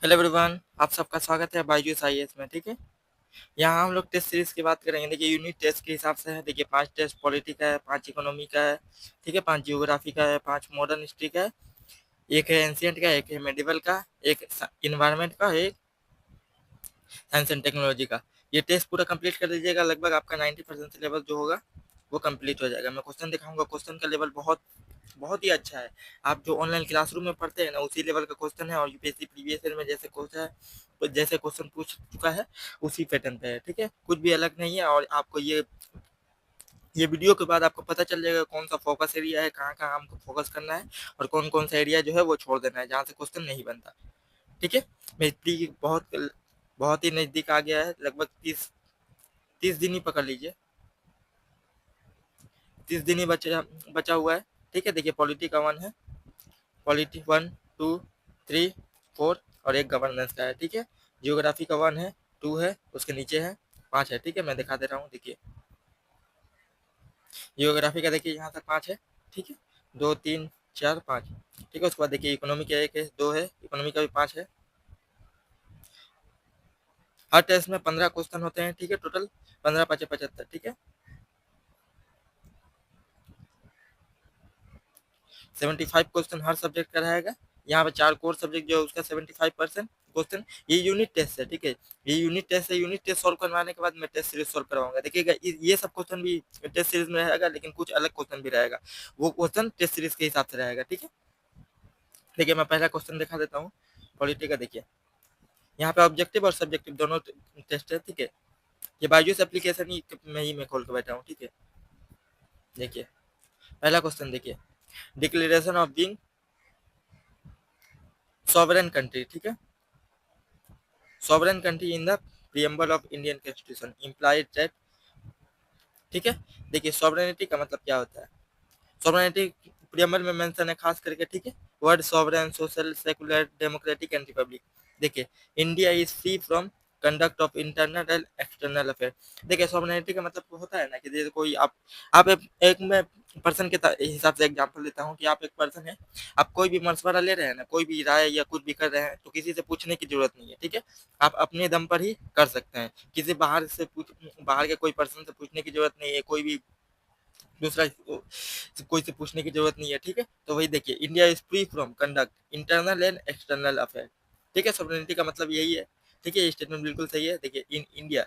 Hello everyone, आप सबका स्वागत है बायजूस आईएएस में। ठीक है, यहाँ हम लोग टेस्ट सीरीज की बात करेंगे। देखिए, यूनिट टेस्ट के हिसाब से है। देखिए, 5 टेस्ट पॉलिटी का है, 5 इकोनॉमी का है, ठीक है, 5 जियोग्राफी का है, 5 मॉडर्न हिस्ट्री का है, एक है एंशियंट का, एक है मेडिवल का, एक इन्वायरमेंट का, एक साइंस एंड टेक्नोलॉजी का। ये टेस्ट पूरा कंप्लीट कर लीजिएगा, लगभग आपका 90% लेवल जो होगा वो कंप्लीट हो जाएगा। मैं क्वेश्चन दिखाऊंगा, क्वेश्चन का लेवल बहुत बहुत ही अच्छा है। आप जो ऑनलाइन क्लासरूम में पढ़ते हैं ना, उसी लेवल का क्वेश्चन है। और यूपीएससी प्रीवियस ईयर में जैसे क्वेश्चन है, तो जैसे क्वेश्चन पूछ चुका है उसी पैटर्न पे है। ठीक है, कुछ भी अलग नहीं है। और आपको ये वीडियो के बाद आपको पता चल जाएगा कौन सा फोकस एरिया है, कहाँ कहाँ हमको फोकस करना है, और कौन कौन सा एरिया जो है वो छोड़ देना है जहाँ से क्वेश्चन नहीं बनता। ठीक है, मेरी बहुत बहुत ही नज़दीक आ गया है। लगभग 30 दिन ही पकड़ लीजिए, 30 दिन ही बचा बचा हुआ है। ठीक है, देखिए, पॉलिटी का 1 है, पॉलिटी 1, 2, 3, 4, और एक गवर्नेंस का है। ठीक है, जियोग्राफी का 1 है, 2 है, उसके नीचे है 5 है। ठीक है, मैं दिखा दे रहा हूँ। देखिए, जियोग्राफी का देखिए यहाँ तक 5 है। ठीक है, 2, 3, 4, 5। ठीक है, उसके बाद देखिए इकोनॉमी का 1 है, 2 है, इकोनॉमी का भी 5 है। हर टेस्ट में 15 क्वेश्चन होते हैं। ठीक है, टोटल 15×5 = 75। ठीक है, 75 क्वेश्चन हर सब्जेक्ट का रहेगा। यहाँ पे 4 कोर सब्जेक्ट जो है उसका 75% क्वेश्चन। ये यूनिट टेस्ट है। ठीक है, ये यूनिट टेस्ट है। यूनिट टेस्ट सॉल्व करवाने के बाद मैं टेस्ट सीरीज सॉल्व करवाऊंगा। देखिएगा, ये सब क्वेश्चन भी टेस्ट सीरीज में रहेगा, लेकिन कुछ अलग क्वेश्चन भी रहेगा। वो क्वेश्चन टेस्ट सीरीज के हिसाब से रहेगा। ठीक है, देखिए, मैं पहला क्वेश्चन दिखा देता हूँ पॉलिटी का। देखिए, यहाँ पे ऑब्जेक्टिव और सब्जेक्टिव दोनों टेस्ट है। ठीक है, ये बायजूस एप्लीकेशन ही में ही मैं खोल के बैठा हूँ। ठीक है, देखिए, पहला क्वेश्चन देखिए, declaration of being sovereign country. ठीक है, sovereign country in the preamble of Indian Constitution implied that। ठीक है, देखिए, सॉवरेनिटी का मतलब क्या होता है। सॉवरेनिटी प्रियम्बल में मेंशन है खास करके। ठीक है, word sovereign, social, secular, democratic and republic. देखिए, India is free from conduct of internal and external affair. देखिए, सॉवरेनिटी का मतलब होता है ना कि जैसे कोई आप एक मैं पर्सन के हिसाब से एग्जांपल देता हूँ कि आप एक पर्सन है, आप कोई भी मशवरा ले रहे हैं ना, कोई भी राय या कुछ भी कर रहे हैं, तो किसी से पूछने की जरूरत नहीं है। ठीक है, आप अपने दम पर ही कर सकते हैं। किसी बाहर के कोई पर्सन से पूछने की जरूरत नहीं है, कोई भी दूसरा कोई से पूछने की जरूरत नहीं है। ठीक है, तो वही देखिए, India is free from conduct internal and external affair. ठीक है, सॉवरेनिटी का मतलब यही है। ठीक है, ये स्टेटमेंट बिल्कुल सही है। देखिए, in India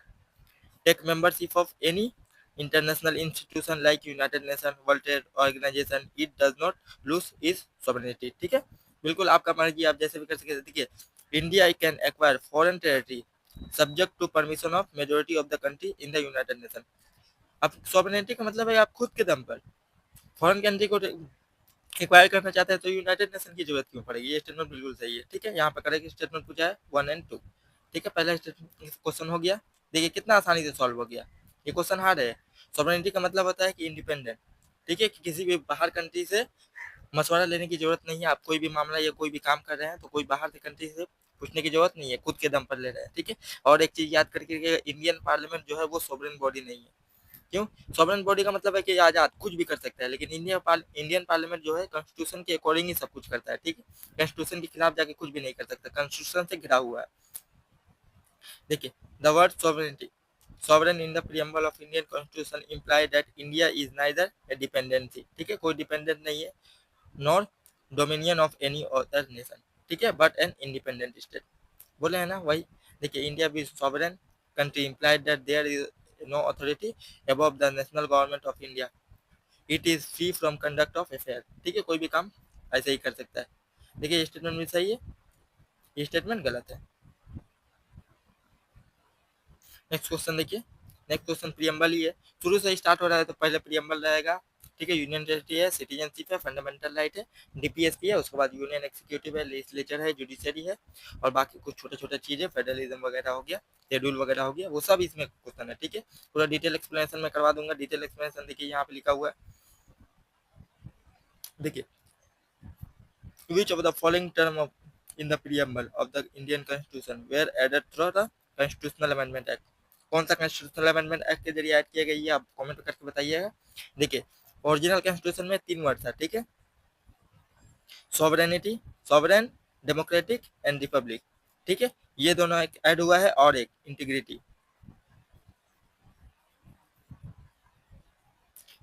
take membership of any international institution like United Nation, World Trade Organization, it does not lose is sovereignty. ठीक है, बिल्कुल आपका मर्जी, आप जैसे भी कर सकते। देखिए, India can acquire foreign territory subject to permission of majority of the country in the United Nation. अब सॉवरेनिटी का मतलब है आप खुद के दम पर फॉरेन कंट्री को एक्वायर करना चाहते हैं, तो यूनाइटेड नेशन की जरूरत क्यों पड़ेगी। ये स्टेटमेंट बिल्कुल सही है। ठीक है, यहाँ पर करेक्ट स्टेटमेंट पूछा है 1 और 2। ठीक है, पहला क्वेश्चन हो गया। देखिए, कितना आसानी से सॉल्व हो गया। ये क्वेश्चन हार्ड है। सॉवरेनिटी का मतलब होता है कि इंडिपेंडेंट। ठीक है, कि किसी भी बाहर कंट्री से मशवरा लेने की जरूरत नहीं है। आप कोई भी मामला या कोई भी काम कर रहे हैं, तो कोई बाहर की कंट्री से पूछने की जरूरत नहीं है, खुद के दम पर ले रहे हैं। ठीक है, और एक चीज याद करके, इंडियन पार्लियामेंट जो है वो सोवरेन बॉडी नहीं है। क्यों? सॉवरेन बॉडी का मतलब है कि आजाद कुछ भी कर सकता है, लेकिन इंडियन पार्लियामेंट जो है कॉन्स्टिट्यूशन के अकॉर्डिंग ही सब कुछ करता है। ठीक है, कॉन्स्टिट्यूशन के खिलाफ जाके कुछ भी नहीं कर सकता, कॉन्स्टिट्यूशन से घिरा हुआ है। देखिए, the word sovereignty sovereign in the preamble of Indian Constitution imply that India is neither a dependency। ठीक है, कोई डिपेंडेंट नहीं है, nor dominion of any other nation। ठीक है, but an independent state। बोले हैं ना वही। देखिए, इंडिया भी sovereign country implied that there is no authority above the national government of India। It is free from conduct of affair. ठीक है, कोई भी काम ऐसे ही कर सकता है। देखिए, ये स्टेटमेंट भी सही है, ये स्टेटमेंट गलत है। नेक्स्ट क्वेश्चन देखिए, नेक्स्ट क्वेश्चन प्रियम्बल ही है। शुरू से स्टार्ट हो रहा है तो पहले प्रियम्बल रहेगा। ठीक है, यूनियन टेरिटरी है, सिटीजनशिप है, फंडामेंटल राइट है, डीपीएसपी है, उसके बाद यूनियन एक्जीक्यूटिव है, लेजिस्लेचर है, जुडिशरी है, और बाकी कुछ छोटे छोटे चीजें, फेडरलिज्म वगैरह हो गया, शेड्यूल वगैरह हो गया, वो सब इसमें क्वेश्चन है। ठीक है, पूरा डिटेल एक्सप्लेनेशन में करवा दूंगा। डिटेल एक्सप्लेनेशन देखिए, यहाँ पे लिखा हुआ है। देखिए, which of the following term of in the preamble of the Indian Constitution were added through the Constitutional Amendment Act। कौन सा कॉन्स्टिट्यूशनल अमेंडमेंट एक्ट के जरिए ऐड किया गया, ये आप कमेंट करके बताइएगा। देखिए, ओरिजिनल कॉन्स्टिट्यूशन में 3 वर्ड था। ठीक है, sovereignty, sovereign, democratic and Republic. ठीक है, ये दोनों एक ऐड हुआ है और एक इंटीग्रिटी।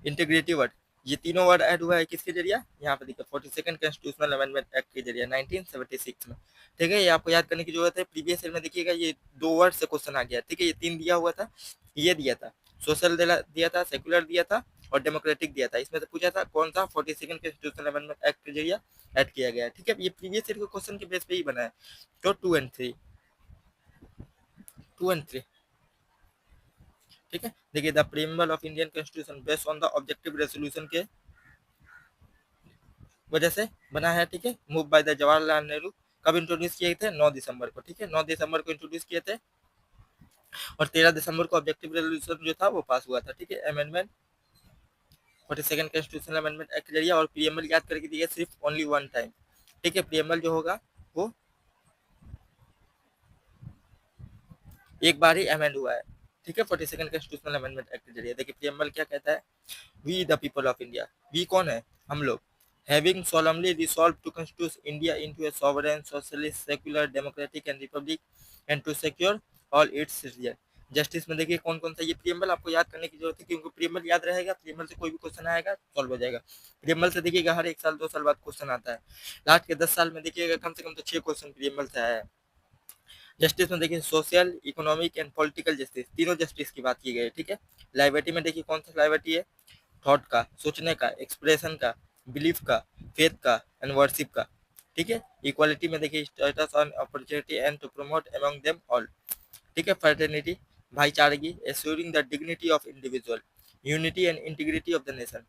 इंटीग्रिटी वर्ड, ये तीनों वर्ड ऐड हुआ है किसके जरिए, यहाँ पे देखिए 42nd कॉन्स्टिट्यूशनल अमेंडमेंट एक्ट के जरिए 1976 में। ठीक है, ये आपको याद करने की जरूरत है। प्रीवियस ईयर में देखिएगा ये 2 वर्ड से क्वेश्चन आ गया। ठीक है, ये 3 दिया हुआ था, ये दिया था सोशल दिया था, सेकुलर दिया था और डेमोक्रेटिक दिया था। इसमें से पूछा था कौन सा 42nd कॉन्स्टिट्यूशनल अमेंडमेंट एक्ट के जरिए ऐड किया गया है। ठीक है, ये प्रीवियस ईयर के क्वेश्चन के बेस पे ही बना है। तो 2 and 3 ठीक है, देखिए the preamble of Indian constitution based on the objective resolution के वजह से बना है। ठीक है, move by the Jawaharlal Nehru. कब इंट्रोड्यूस किए थे, 9 दिसंबर को। ठीक है, 9 दिसंबर को इंट्रोड्यूस किए थे और 13 दिसंबर को ऑब्जेक्टिव रेजोल्यूशन जो था वो पास हुआ था। ठीक है, amendment 42nd constitutional amendment act के जरिए। और प्रीएम्बल याद करके दिए सिर्फ ओनली वन टाइम। ठीक है, प्रीएम्बल जो होगा वो एक बार ही अमेंड हुआ है। ठीक है, 42nd कॉन्स्टिट्यूशनल अमेंडमेंट एक्ट के जरिए। देखिए प्रीएम्बल क्या कहता है, we the people of India. We कौन है, हम लोग। Having solemnly resolved to constitute India into a sovereign, socialist, secular, democratic and republic and to secure all its citizens। Justice में देखिए कौन कौन सा, ये प्रीएम्बल आपको याद करने की जरूरत है क्योंकि प्रीएम्बल याद रहेगा, प्रीएम्बल से कोई भी क्वेश्चन आएगा सॉल्व हो जाएगा। प्रीएम्बल से देखिएगा हर 1 साल 2 साल बाद क्वेश्चन आता है। लास्ट के 10 साल में देखिएगा कम से कम तो 6 क्वेश्चन प्रीएम्बल से आया है। जस्टिस में देखिए social, economic and political justice, तीनों जस्टिस की बात की गई है। ठीक है, लाइबर्टी में देखिए कौन सा लाइबर्टी है, थॉट का, सोचने का, एक्सप्रेशन का, बिलीफ का, फेथ का एंड वर्शिप का। ठीक है, इक्वालिटी में देखिए status on opportunity and to promote among them all. ठीक है, फ्रेटर्निटी, भाईचारगी, assuring the dignity of individual, unity and integrity of the nation.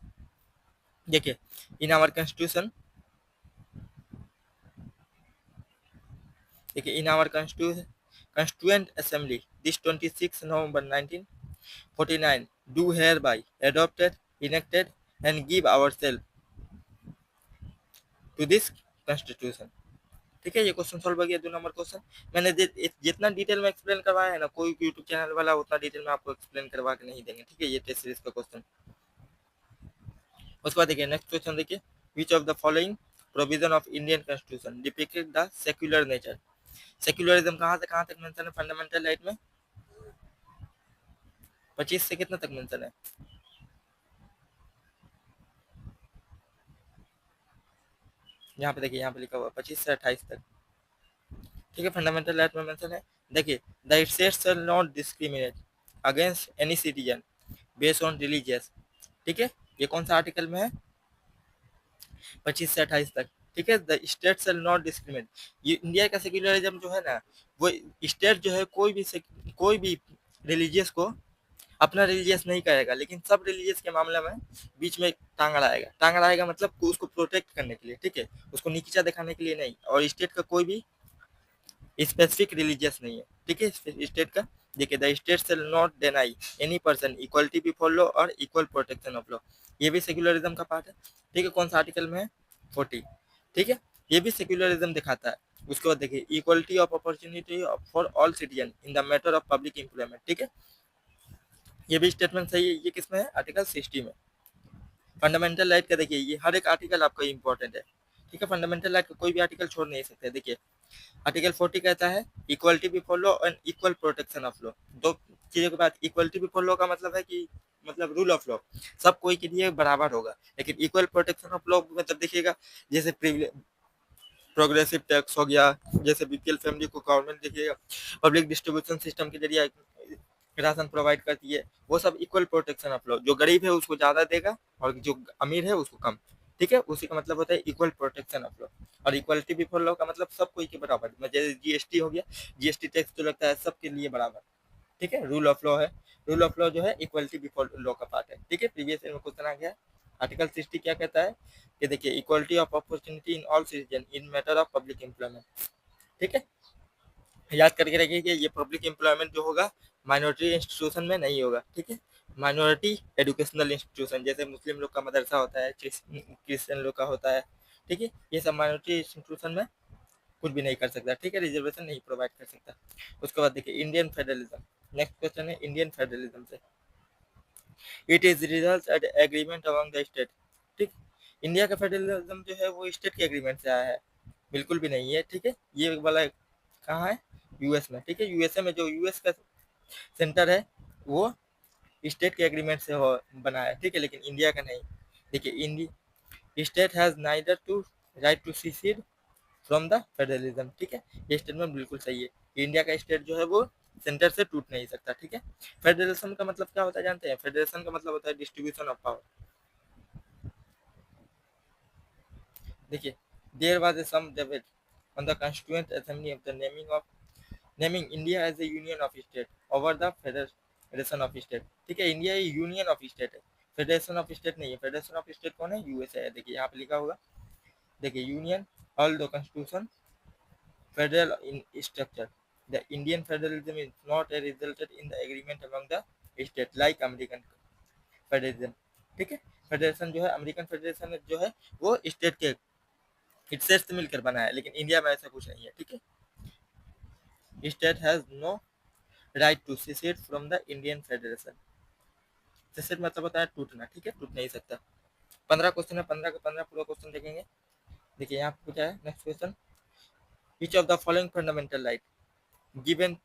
देखिए इन आवर कॉन्स्टिट्यूशन, देखिए in our Constituent Assembly this 26 November 1949 do hereby adopted, enacted and give ourselves to this constitution। ठीक है, ये question solve हो गया 2 number question. मैंने जितना detail में एक्सप्लेन करवाया है ना, कोई यूट्यूब चैनल वाला उतना डिटेल में आपको एक्सप्लेन करवा के नहीं देंगे। ठीक है, ये टेस्ट सीरीज का क्वेश्चन। उसके बाद देखिए नेक्स्ट क्वेश्चन, देखिए which of the following provision of Indian constitution depicted the secular nature. Secularism कहाँ से कहाँ तक मेंशन है फंडामेंटल राइट में, 25 से कितना तक मेंशन है, यहाँ पे देखिए, यहाँ पे लिखा हुआ 25 से 28 तक। ठीक है, फंडामेंटल राइट में मेंशन है। देखिए the state shall not discriminate against any citizen based on religious. ठीक है, ये कौन सा आर्टिकल में है, 25 से 28 तक। ठीक है, the state shall not discriminate, ये इंडिया का सेक्युलरिज्म जो है ना, वो स्टेट जो है कोई भी रिलीजियस को अपना रिलीजियस नहीं करेगा, लेकिन सब रिलीजियस के मामले में बीच में टांग अड़ाएगा। टांग अड़ाएगा मतलब उसको प्रोटेक्ट करने के लिए। ठीक है, उसको नीचा दिखाने के लिए नहीं। और स्टेट का कोई भी स्पेसिफिक रिलीजियस नहीं है। ठीक है, स्टेट का देखिए the state shall not deny any person equality before law और इक्वल प्रोटेक्शन ऑफ लॉ, ये भी सेक्युलरिज्म का पार्ट है। ठीक है, कौन सा आर्टिकल में है, 40। ठीक है, ये भी सेक्युलरिज्म दिखाता है। उसके बाद देखिए equality of opportunity for all citizen in the matter of public employment. ठीक है, ये भी स्टेटमेंट सही है। ये किसमें है, आर्टिकल 60 में। फंडामेंटल राइट का देखिए ये हर एक आर्टिकल आपका इंपॉर्टेंट है। ठीक है, फंडामेंटल राइट का कोई भी आर्टिकल छोड़ नहीं सकते। देखिए आर्टिकल 40 कहता है equality before law and equal protection of law. दो चीजों के बाद, इक्वलिटी बिफोर लॉ का मतलब है कि मतलब रूल ऑफ लॉ सब कोई के लिए बराबर होगा, लेकिन इक्वल प्रोटेक्शन ऑफ लॉ मतलब देखिएगा जैसे प्रोग्रेसिव टैक्स हो गया, जैसे बीपीएल फैमिली को गवर्नमेंट देखिएगा पब्लिक डिस्ट्रीब्यूशन सिस्टम के जरिए राशन प्रोवाइड करती है, वो सब इक्वल प्रोटेक्शन ऑफ लॉ। जो गरीब है उसको ज्यादा देगा और जो अमीर है उसको कम। ठीक है, उसी का मतलब होता है इक्वल प्रोटेक्शन ऑफ लॉ। और इक्वलिटी बिफोर लॉ का मतलब सब कोई के बराबर, जैसे जीएसटी हो गया, जीएसटी टैक्स जो लगता है सबके लिए बराबर। ठीक है, रूल ऑफ लॉ है। रूल ऑफ लॉ जो है इक्वलिटी बिफोर लॉ का पार्ट है। ठीक है, प्रीवियस ईयर में क्वेश्चन आ गया। आर्टिकल 60 क्या कहता है कि देखिए equality of opportunity in all citizen in matter of public employment. ठीक है, याद करके रखिए कि ये पब्लिक एम्प्लॉयमेंट जो होगा माइनॉरिटी इंस्टीट्यूशन में नहीं होगा। ठीक है, माइनॉरिटी एजुकेशनल इंस्टीट्यूशन, जैसे मुस्लिम लोग का मदरसा होता है, क्रिश्चियन लोग का होता है। ठीक है, ये सब माइनॉरिटी इंस्टीट्यूशन में कुछ भी नहीं कर सकता। ठीक है, रिजर्वेशन नहीं प्रोवाइड कर सकता। उसके बाद देखिए इंडियन फेडरलिज्म। नेक्स्ट क्वेश्चन है इंडियन फेडरलिज्म से, it is result at agreement among the state. ठीक, इंडिया का फेडरलिज्म जो है वो स्टेट के एग्रीमेंट से आया है, बिल्कुल भी नहीं है। ठीक है, ये वाला कहाँ है? यूएस में, ठीक है। यूएसए में जो यूएस का सेंटर है वो स्टेट के एग्रीमेंट से बना है, ठीक है, लेकिन इंडिया का नहीं। देखिए, India state has neither to right to secede from the federalism, ठीक है। ये स्टेटमेंट बिल्कुल सही है। इंडिया का स्टेट जो है वो सेंटर से टूट नहीं सकता, ठीक है। फेडरलिज्म का मतलब क्या होता है जानते हैं? फेडरेशन का मतलब होता है डिस्ट्रीब्यूशन ऑफ पावर। देखिए, there was a some debate on the constituent assembly of the naming India as a union of state over the federation of state, ठीक है। इंडिया यूनियन ऑफ स्टेट है, federation of state नहीं है। Federation of state कौन है? USA है। देखिए यहाँ पे लिखा होगा, देखिए, union all the constitution federal in structure. The Indian federalism is not a resulted in the agreement among the state like American federalism, ठीक है। फेडरेशन जो है, अमेरिकन फेडरेशन जो है वो स्टेट के स्टेट से मिलकर बना है, लेकिन इंडिया में ऐसा कुछ नहीं है, ठीक है। State has no right to secede from the Indian federation. secede मतलब होता है टूटना, ठीक है, टूट नहीं सकता। 15 क्वेश्चन है, 15 का 15 पूरा क्वेश्चन देखेंगे। देखिए यहाँ पे पूछा है next question, which of the following fundamental right given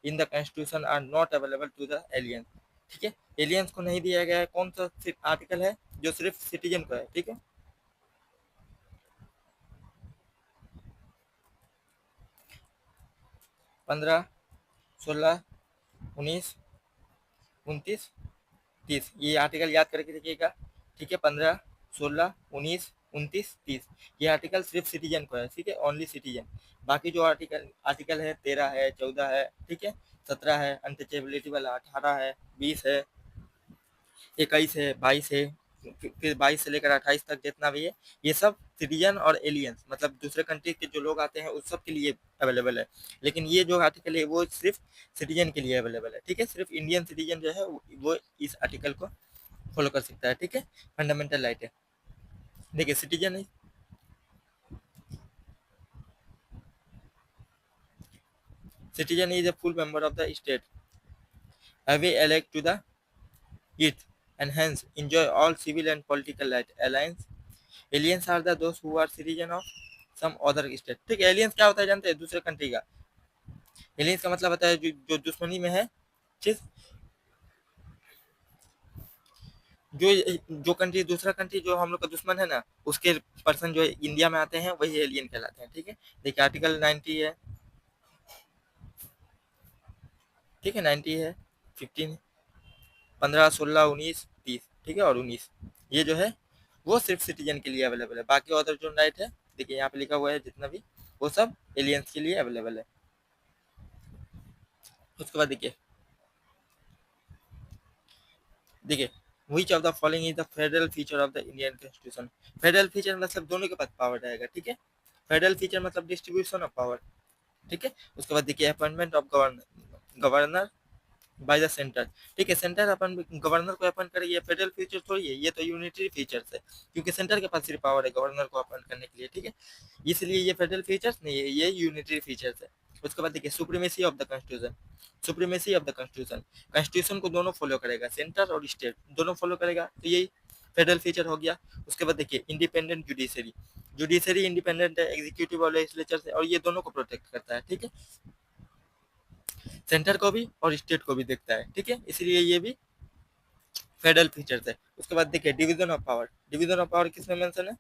in the constitution are not available to the aliens, ठीक है। एलियंस को नहीं दिया गया है, कौन सा आर्टिकल है जो सिर्फ सिटीजन को है, ठीक है। 15, 16, 19, 29, 30, ये आर्टिकल याद करके देखिएगा, ठीक है। 15, 16, 19, 29, 30, ये आर्टिकल सिर्फ सिटीजन को है, ठीक है, ओनली सिटीजन। बाकी जो आर्टिकल आर्टिकल है 13 है, 14 है, ठीक है, 17 है, अनटचेबिलिटी वाला 18 है, 20 है, 21 है, 22 है, फिर 22 से लेकर 28 तक जितना भी है, ये सब सिटीजन और एलियंस मतलब दूसरे कंट्री के जो लोग आते हैं उस सब के लिए अवेलेबल है। लेकिन ये जो आर्टिकल है वो सिर्फ सिटीजन के लिए अवेलेबल है, ठीक है। सिर्फ इंडियन सिटीजन जो है वो इस आर्टिकल को फॉलो कर सकता है, ठीक है। फंडामेंटल राइट है। देखिए, citizen is a full member of the state, have elect to the it, and hence enjoy all civil and political right alliance. Aliens are the those who are citizen of some other state, ठीक है। Aliens क्या होता है जानते हैं? दूसरे country का। Aliens का मतलब होता है जो दुश्मनी में है, ठीक। जो जो कंट्री दूसरा कंट्री जो हम लोग का दुश्मन है ना, उसके पर्सन जो इंडिया में आते हैं वही एलियन कहलाते हैं, ठीक है। देखिए आर्टिकल 90 है, ठीक है, 90 है, 15, 15, 16, 19, 30, ठीक है, और 19, ये जो है वो सिर्फ सिटीजन के लिए अवेलेबल है। बाकी अदर जो राइट है, देखिए यहाँ पे लिखा हुआ है जितना भी, वो सब एलियंस के लिए अवेलेबल है। उसके बाद देखिए, which of the following is the federal feature of the Indian constitution. Federal feature मतलब दोनों के पास पावर रहेगा, ठीक है। फेडरल फीचर मतलब डिस्ट्रीब्यूशन ऑफ पावर, ठीक है। उसके बाद देखिए, appointment of governor by the centre, ठीक है। सेंटर अपन गवर्नर को अपॉइंट करेगी, ये फेडरल फीचर थोड़ी है, ये तो यूनिटरी फीचर्स है, क्योंकि सेंटर के पास सिर्फ पावर है गवर्नर को अपॉइंट करने के लिए, ठीक है। इसलिए ये फेडरल फीचर्स नहीं है, ये यूनिटरी फीचर्स है। उसके बाद देखिए, supremacy of the constitution. Supremacy of the constitution, constitution को दोनों फॉलो करेगा, सेंटर और स्टेट दोनों फॉलो करेगा, तो यही फेडरल फीचर हो गया। उसके बाद देखिए, इंडिपेंडेंट जुडिशरी, जुडिशरी इंडिपेंडेंट है एग्जीक्यूटिव और लेजिस्लेचर से, और ये दोनों को प्रोटेक्ट करता है, ठीक है। सेंटर को भी और स्टेट को भी देखता है, ठीक है, इसलिए ये भी फेडरल फीचर्स है। उसके बाद देखिए, division of power, division of power किसमें मेंशन है?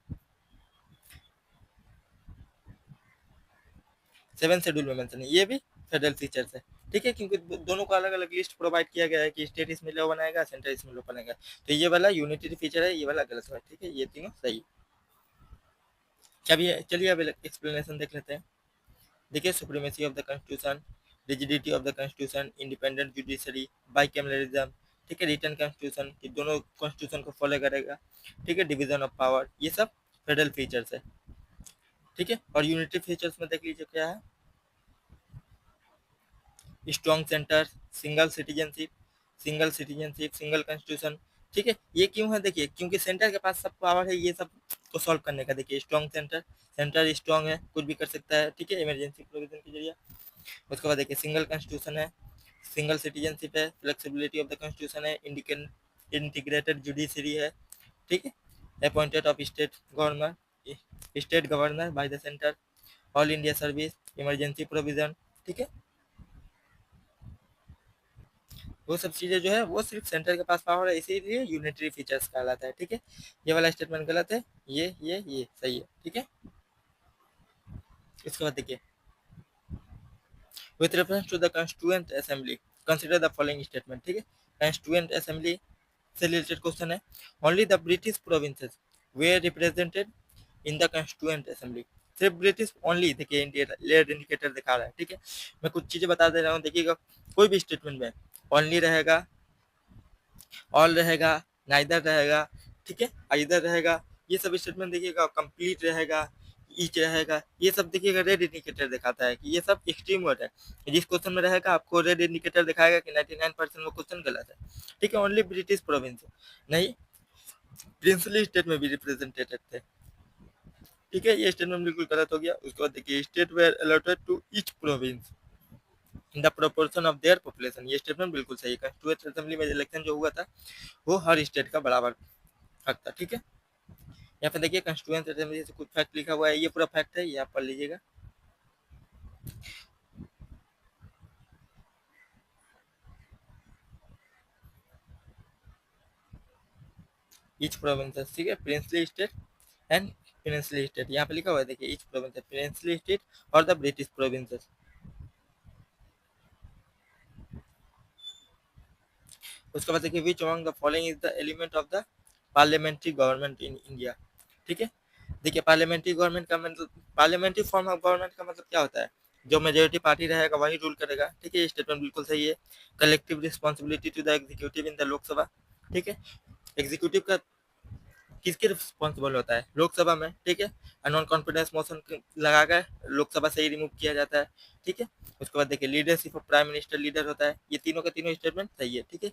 7 शेड्यूल में मेंशन है, ये भी फेडरल फीचर्स है, ठीक है, क्योंकि दोनों को अलग अलग लिस्ट प्रोवाइड किया गया है कि स्टेट इसमें लॉ बनाएगा, सेंटर इसमें लॉ बनाएगा, तो ये वाला यूनिटरी फीचर है, ये वाला गलत है, ठीक है, ये तीनों सही। चलिए अब एक्सप्लेनेशन देख लेते हैं। देखिए, supremacy of the constitution, rigidity of the constitution, independent judiciary, bicameralism, ठीक है, रिटर्न कॉन्स्टिट्यूशन कि दोनों कॉन्स्टिट्यूशन को फॉलो करेगा, ठीक है, डिवीजन ऑफ पावर, ये सब फेडरल फीचर्स है, ठीक है। और यूनिटरी फीचर्स में देख लीजिए क्या है, strong centre, single citizenship, single constitution, ठीक है। ये क्यों है? देखिए, क्योंकि सेंटर के पास सब पावर है ये सब को सॉल्व करने का। देखिए, स्ट्रॉन्ग सेंटर, सेंटर स्ट्रॉन्ग है, कुछ भी कर सकता है, ठीक है, इमरजेंसी प्रोविजन के जरिए। उसके बाद देखिए, सिंगल कॉन्स्टिट्यूशन है, सिंगल सिटीजनशिप है, फ्लेक्सिबिलिटी ऑफ द कॉन्स्टिट्यूशन है, इंटीग्रेटेड जुडिशरी है, ठीक है, appointed of state governor by the centre, all India service, emergency provision, ठीक है। वो सब चीज़ें जो है वो सिर्फ सेंटर के पास पावर है, इसीलिए यूनिटरी फीचर्स कहलाता है, ठीक है। ये वाला स्टेटमेंट गलत है, ये सही है, ठीक है। इसके बाद देखिए, with reference to the constituent assembly consider the following statement, ठीक है। कंस्टिट्यूएंट असेंबली से रिलेटेड क्वेश्चन है। Only the British provinces were represented in the constituent assembly. सिर्फ ब्रिटिश ओनली, देखिए लेयर इंडिकेटर दिखा रहा है, ठीक है। मैं कुछ चीजें बता दे रहा हूँ, देखिएगा कोई भी स्टेटमेंट में ओनली रहेगा, ऑल रहेगा, नाइदर रहेगा, ठीक है, आइदर रहेगा, ये सब स्टेटमेंट देखिएगा, कंप्लीट रहेगा, ईच रहेगा, ये सब देखिएगा रेड इंडिकेटर दिखाता है कि ये सब एक्सट्रीम वर्ड है। जिस क्वेश्चन में रहेगा आपको रेड इंडिकेटर दिखाएगा कि 99% वो क्वेश्चन गलत है, ठीक है। ओनली ब्रिटिश प्रोविंस नहीं, प्रिंसली स्टेट में भी रिप्रेजेंटेटेड थे, ठीक है। ये स्टेटमेंट बिल्कुल गलत हो गया। उसके बाद देखिए, state were allotted to each province in the proportion of their population, ये स्टेटमेंट बिल्कुल सही है। कंस्टिट्यूएंट असेंबली में इलेक्शन जो हुआ था वो हर स्टेट का बराबर हक था, ठीक है। यहाँ पे देखिए कंस्टिट्यूएंट असेंबली से कुछ फैक्ट लिखा हुआ है, ये पूरा फैक्ट है, ये आप पढ़ लीजिएगा। ईच प्रोविंस, ठीक है, princely state and princely state, यहाँ पे लिखा हुआ है, देखिए ईच प्रोविंस, प्रिंसली स्टेट और द ब्रिटिश प्रोविंसेस। उसके बाद देखिए, which among the following is the element of the parliamentary government in India, ठीक है। देखिए पार्लियामेंट्री गवर्नमेंट का मतलब, पार्लियामेंट्री फॉर्म ऑफ गवर्नमेंट का मतलब क्या होता है, जो मेजोरिटी पार्टी रहेगा वही रूल करेगा, ठीक है। ये स्टेटमेंट बिल्कुल सही है। Collective responsibility to the executive in the Lok Sabha, ठीक है। एग्जीक्यूटिव का किसके रिस्पॉन्सिबल होता है, लोकसभा में, ठीक है। नॉन कॉन्फिडेंस मोशन लगाकर लोकसभा से ही रिमूव किया जाता है, ठीक है। उसके बाद देखिए, leadership of prime minister leader होता है। ये तीनों के तीनों स्टेटमेंट सही है, ठीक है।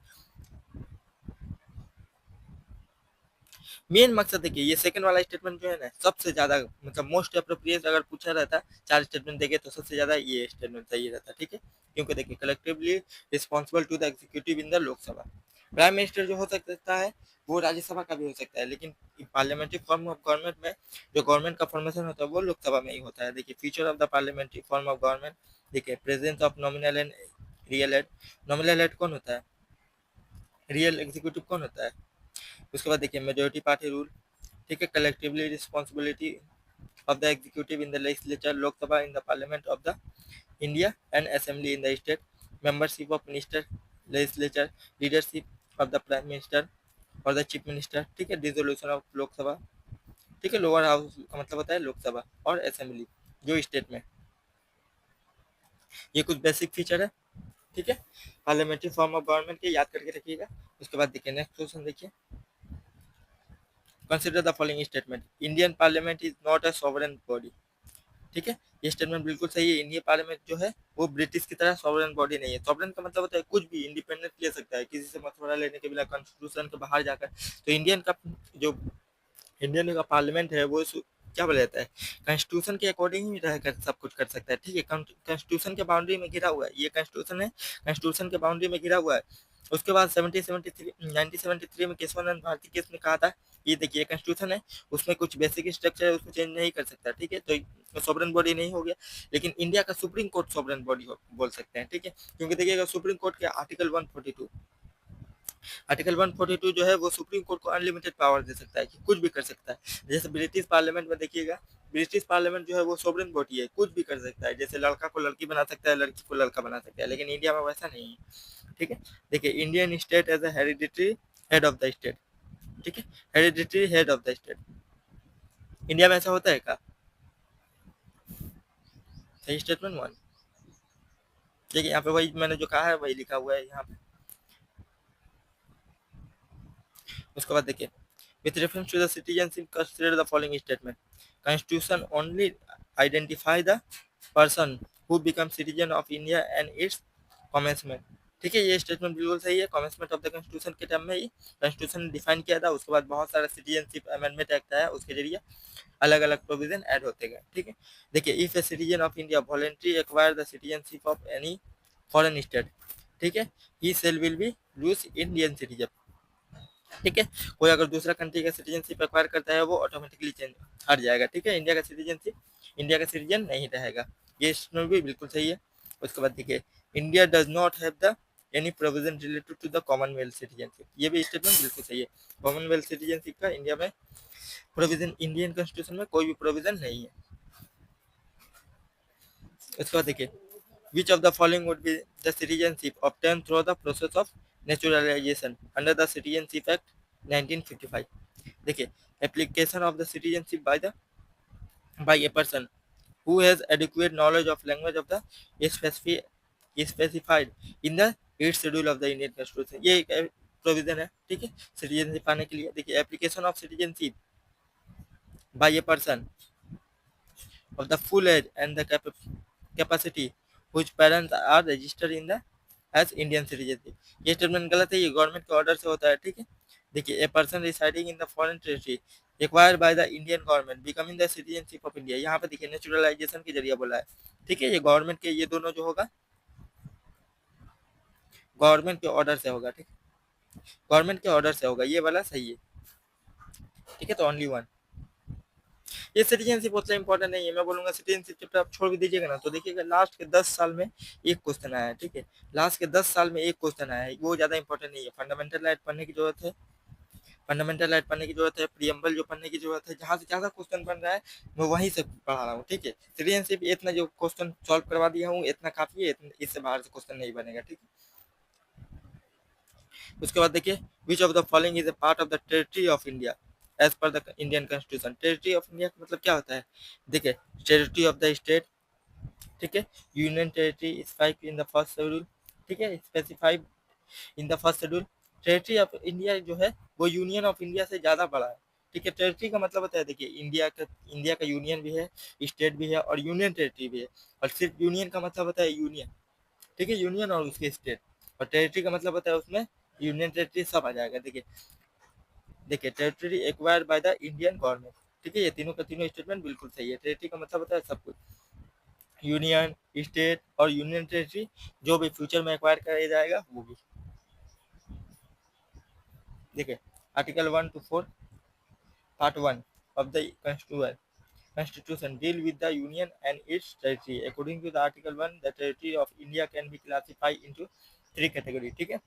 मेन मकसद देखिए, ये सेकंड वाला स्टेटमेंट जो है ना, सबसे ज्यादा मतलब मोस्ट अप्रोप्रिएट अगर पूछा रहता, चार स्टेटमेंट देखे तो सबसे ज्यादा ये स्टेटमेंट सही रहता, ठीक है। क्योंकि देखिए, collectively responsible to the executive in the Lok Sabha, prime minister जो हो सकता है वो राज्यसभा का भी हो सकता है, लेकिन पार्लियामेंट्री फॉर्म ऑफ गवर्नमेंट में जो गवर्नमेंट का फॉर्मेशन होता है वो लोकसभा में ही होता है। देखिए, feature of the parliamentary form of government, देखिए presence of nominal and real head. Nominal head कौन होता है, रियल एग्जीक्यूटिव कौन होता है। उसके बाद देखिए, मेजोरिटी पार्टी रूल, ठीक है। Collectively responsibility of the executive in the legislature, Lok Sabha in the parliament of the India and assembly in the state, membership of minister, legislature, leadership of the prime minister और the chief minister, ठीक है। Dissolution of Lok Sabha, ठीक है। Lower house का मतलब होता है लोकसभा और असेंबली जो स्टेट में, ये कुछ बेसिक फीचर है, ठीक है। पार्लियामेंट्री फॉर्म ऑफ गवर्नमेंट के याद करके रखिएगा। उसके बाद देखिए नेक्स्ट क्वेश्चन, देखिए consider the following statement, Indian parliament is not a sovereign body, ठीक है। ये स्टेटमेंट बिल्कुल सही है। इंडियन पार्लियामेंट जो है वो ब्रिटिश की तरह सॉवरेन बॉडी नहीं है। सॉवरेन का मतलब होता है कुछ भी इंडिपेंडेंट ले सकता है, किसी से मशवरा लेने के बिना, कॉन्स्टिट्यूशन के बाहर जाकर। तो इंडियन का जो इंडियन का पार्लियामेंट है वो क्या बोला जाता है, कॉन्स्टिट्यूशन के अकॉर्डिंग ही रहकर सब कुछ कर सकता है, ठीक है। कॉन्स्टिट्यूशन के बाउंड्री में घिरा हुआ है, ये कॉन्स्टिट्यूशन है, कॉन्स्टिट्यूशन के बाउंड्री में घिरा हुआ है। उसके बाद 1973 में केशवानंद भारती केस में कहा था, ये देखिए कॉन्स्टिट्यूशन है, उसमें कुछ बेसिक स्ट्रक्चर है, उसको चेंज नहीं कर सकता, ठीक है। तो सॉवरेन बॉडी नहीं हो गया। लेकिन इंडिया का सुप्रीम कोर्ट सॉवरेन बॉडी बोल सकते हैं, ठीक है। क्योंकि देखिएगा सुप्रीम कोर्ट के आर्टिकल 142, आर्टिकल 142 जो है वो सुप्रीम कोर्ट को अनलिमिटेड पावर दे सकता है कि कुछ भी कर सकता है। जैसे ब्रिटिश पार्लियामेंट में देखिएगा, ब्रिटिश पार्लियामेंट जो है वो सोवरेन बॉडी है, कुछ भी कर सकता है, जैसे लड़का को लड़की बना सकता है, लड़की को लड़का बना सकता है, लेकिन इंडिया में वैसा नहीं है, ठीक है। देखिए, Indian state as a hereditary head of the state, ठीक है, hereditary head of the state. India में ऐसा होता है क्या, सही स्टेटमेंट वन। देखिए यहाँ पे वही मैंने जो कहा है वही लिखा हुआ है यहाँ पे। उसके बाद देखिए, with reference to the citizenship, consider the following statement. Constitution only identify the person who becomes citizen of India and its commencement, ठीक है। ये स्टेटमेंट बिल्कुल सही है। कमेंसमेंट ऑफ द कॉन्स्टिट्यूशन के टाइम में ही कॉन्स्टिट्यूशन डिफाइन किया था, उसके बाद बहुत सारा सिटीजनशिप अमेंडमेंट एक्ट आया, उसके जरिए अलग अलग प्रोविजन ऐड होते गए, ठीक है। देखिए, if a citizen of India voluntary acquire the citizenship of any foreign state, ठीक है, he shall will be lose Indian citizen, ठीक है। कोई अगर दूसरा कंट्री का सिटीजनशिप एक्वायर करता है वो ऑटोमेटिकली चेंज हट जाएगा, ठीक है। इंडिया का सिटीजनशिप, इंडिया का सिटीजन नहीं रहेगा। ये स्टेटमेंट भी बिल्कुल सही है। उसके बाद देखिए, India does not have the any provision related to the commonwealth citizenship, ये भी स्टेटमेंट बिल्कुल सही है। कॉमनवेल्थ सिटीजनशिप का इंडिया में प्रोविजन, इंडियन कॉन्स्टिट्यूशन में कोई भी प्रोविजन नहीं है। उसके बाद देखिए, which of the following would be the citizenship obtained through the process of naturalization under the Citizenship Act 1955? देखिए, application of the citizenship by a person who has adequate knowledge of language of the specific specified in the 8th schedule of the Indian Constitution, ये एक provision है, ठीक है, citizenship पाने के लिए। देखिए, application of citizenship by a person of the full age and the capacity whose parents are registered in the as Indian citizenship, ये स्टेटमेंट गलत है, ये गवर्नमेंट के ऑर्डर से होता है, ठीक है। देखिए, a person residing in the foreign territory acquired by the Indian government becoming the citizenship of India, यहाँ पे देखिए नेचुरलाइजेशन के जरिए बोला है, ठीक है। ये गवर्नमेंट के, ये दोनों जो होगा गवर्नमेंट के ऑर्डर से होगा, ठीक, गवर्नमेंट के ऑर्डर से होगा, ये वाला सही है, ठीक है। तो ओनली वन, ये सिटीजनशिप उतना इंपॉर्टेंट नहीं है। मैं बोलूंगा सिटीजनशिप चैप्टर आप छोड़ भी दीजिएगा ना, तो देखिएगा लास्ट के 10 साल में एक क्वेश्चन आया है, ठीक है। लास्ट के 10 साल में एक क्वेश्चन आया है, वो ज्यादा इंपॉर्टेंट नहीं है। फंडामेंटल राइट पढ़ने की जरूरत है, फंडामेंटल राइट पढ़ने की जरूरत है, प्रियम्बल जो पढ़ने की जरूरत है, जहां से ज्यादा क्वेश्चन बन रहा है मैं वहीं से पढ़ा रहा हूँ, ठीक है। सिटीजनशिप इतना जो क्वेश्चन सॉल्व करवा दिया हूँ इतना काफी है, इससे बाहर से क्वेश्चन नहीं बनेगा, ठीक है। उसके बाद देखिए, which of the following is a part of the territory of India as per the Indian constitution. Territory of India का मतलब क्या होता है? देखिए, टेरिटरी ऑफ द स्टेट, ठीक है, union territory spike in the first schedule, ठीक है, specified in the first schedule. Territory of India जो है वो यूनियन ऑफ इंडिया से ज्यादा बड़ा है, ठीक है। टेरिटरी का मतलब होता है, देखिए, इंडिया का यूनियन भी है, स्टेट भी है और यूनियन टेरिटरी भी है। और सिर्फ यूनियन का मतलब होता है यूनियन, ठीक है, यूनियन और उसके स्टेट। और टेरिटरी का मतलब होता है उसमें यूनियन टेरिटरी सब आ जाएगा। देखिए, देखिए, territory acquired by the Indian government, ठीक है, ये तीनों का तीनों स्टेटमेंट बिल्कुल सही है। टेरिटरी का मतलब होता है सब कुछ, यूनियन, स्टेट और यूनियन टेरिटरी जो भी फ्यूचर में एक्वायर किया जाएगा वो भी। देखिए, article 1 to 4 part 1 of the constitution deal with the union and its territory। according to the article 1, the territory of India can be classified into 3 categories, ठीक है।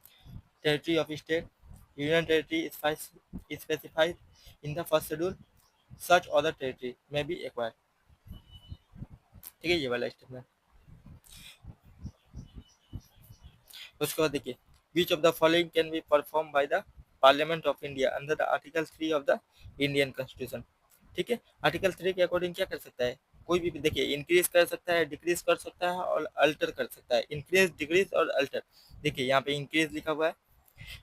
territory of state, union territory is specified in the first schedule, such other territory may be acquired, ठीक है, ये वाला statement. उसके बाद देखिए, which of the following can be performed by the Parliament of India under the Article 3 of the Indian Constitution, ठीक है। Article 3 के अकॉर्डिंग क्या कर सकता है? कोई भी, देखिए, इंक्रीज कर सकता है, डिक्रीज कर सकता है और अल्टर कर सकता है। इंक्रीज, डिक्रीज और अल्टर। देखिए, यहाँ पे इंक्रीज लिखा हुआ है,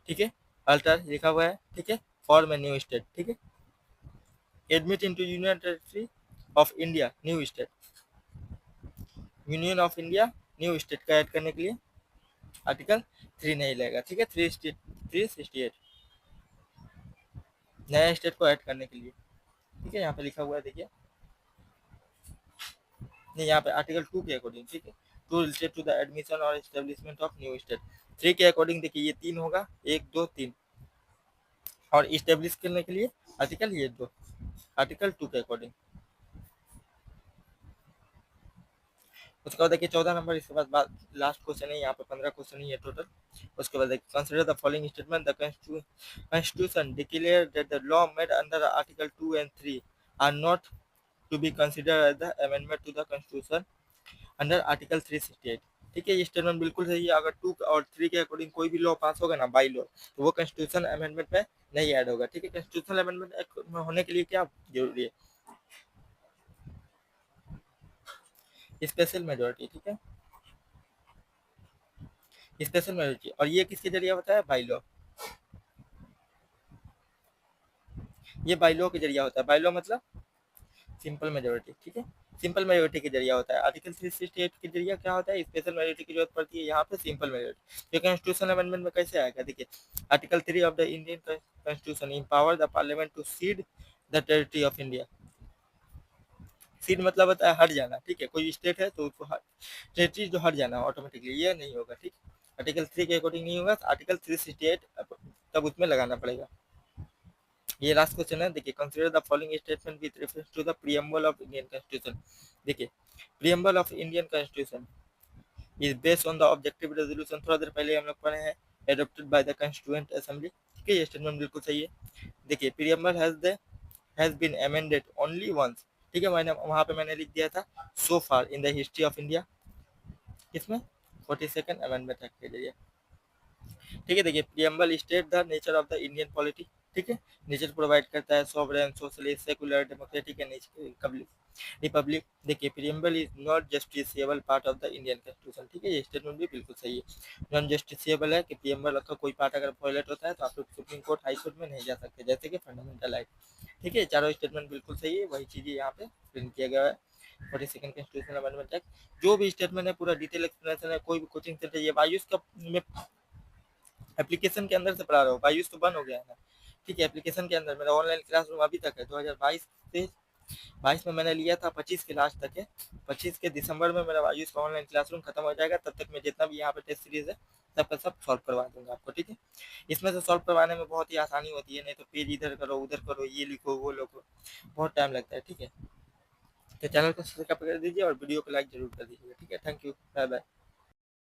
ठीक है, अल्टर लिखा हुआ है, ठीक है, फॉर्म ए न्यू स्टेट, ठीक है, admit into union territory of India new state, union of India new state का ऐड करने के लिए आर्टिकल 3 नहीं लगेगा, ठीक है। 368 नया स्टेट को ऐड करने के लिए, ठीक है, यहाँ पे लिखा हुआ है, देखिए, नहीं, यहाँ पे आर्टिकल 2 के अकॉर्डिंग, ठीक है, to related to the admission और एस्टेब्लिशमेंट ऑफ न्यू स्टेट। 3 के अकॉर्डिंग देखिए ये 3 होगा, 1 2 3, और इस्टेब्लिश करने के लिए आर्टिकल ये 2, आर्टिकल 2 के अकॉर्डिंग। उसके बाद देखिए 14 नंबर, इसके बाद लास्ट क्वेश्चन है, यहाँ पे 15 क्वेश्चन ही है टोटल। उसके बाद देखिए, consider the following statement, the constitution declare that the law made under article 2 and 3 are not to be considered as the amendment to the constitution under article 368, ठीक है। ये स्टेटमेंट बिल्कुल सही है। अगर 2 और 3 के अकॉर्डिंग कोई भी लॉ पास होगा ना, बाई लॉ, तो वो कॉन्स्टिट्यूशन अमेंडमेंट में नहीं ऐड होगा, ठीक है। कॉन्स्टिट्यूशन अमेंडमेंट होने के लिए क्या जरूरी है? स्पेशल मेजोरिटी, ठीक है, स्पेशल मेजोरिटी। और ये किसके जरिए होता है? बाई लॉ, ये बाई लॉ के जरिए होता है। बाई लॉ मतलब सिंपल मेजोरिटी, ठीक है, सिंपल मेजोरिटी के जरिए होता है। आर्टिकल 368 के जरिए क्या होता है? स्पेशल मेजोरिटी की जरूरत पड़ती है, यहाँ पे सिंपल मेजोरिटी। तो कॉन्स्टिट्यूशन अमेंडमेंट में कैसे आएगा? देखिए, article 3 of the Indian constitution empower the parliament to cede the territory of India. Cede मतलब होता है हट जाना, ठीक है, कोई स्टेट है तो उसको टेरिटरी जो हट जाना ऑटोमेटिकली, ये नहीं होगा, ठीक। आर्टिकल 3 के अकॉर्डिंग नहीं होगा, आर्टिकल 368 तब उसमें लगाना पड़ेगा। ये लास्ट क्वेश्चन है, देखिए consider the following statement with reference to the preamble of Indian constitution. देखिए preamble of Indian constitution is based on the objective resolution, थोड़ा देर पहले हम लोग पढ़े हैं, adopted by the constituent assembly. ठीक है, ये स्टेटमेंट बिल्कुल सही है। देखिए preamble has been amended only once. ठीक है, मैंने वहां पे मैंने लिख दिया था so far in the history of India, किसमें 42nd अमेंडमेंट एक्ट के जरिए। ठीक है, देखिए preamble state the nature of the Indian polity. ठीक है, नेचर प्रोवाइड करता है sovereign, socialist, secular, democratic and republic. देखिए preamble is not justiciable part of the Indian constitution. ठीक है, ये स्टेटमेंट भी बिल्कुल सही है, नॉन जस्टिसेबल है कि प्रीएम्बल का कोई पार्ट अगर वॉयलेट होता है तो आप लोग सुप्रीम कोर्ट, हाई कोर्ट में नहीं जा सकते, जैसे कि फंडामेंटल राइट। ठीक है, चारों स्टेटमेंट बिल्कुल सही है, वही चीज़ यहाँ पे प्रिंट किया गया है। 42nd कॉन्स्टिट्यूशनल अमेंडमेंट एक्ट जो भी स्टेटमेंट है पूरा डिटेल एक्सप्लेनेशन है, कोई भी कोचिंग सेंटर, ये वायुस का में एप्लीकेशन के अंदर से पढ़ा रहा हूँ, बाईस तो बंद हो गया है ना। ठीक है, एप्लीकेशन के अंदर मेरा ऑनलाइन क्लासरूम अभी तक है, 2022 से 22 में मैंने लिया था, 25 के लास्ट तक है, 25 के दिसंबर में मेरा वायुस का ऑनलाइन क्लासरूम खत्म हो जाएगा, तब तक मैं जितना भी यहाँ पे टेस्ट सीरीज है सबका सब सॉल्व करवा दूंगा आपको। ठीक है, इसमें से सॉल्व करवाने में बहुत ही आसानी होती है, नहीं तो पेज इधर करो उधर करो, ये लिखो वो लिखो, बहुत टाइम लगता है। ठीक है, तो चैनल को सब्सक्राइब कर दीजिए और वीडियो को लाइक जरूर कर दीजिएगा। ठीक है, थैंक यू, बाय बाय।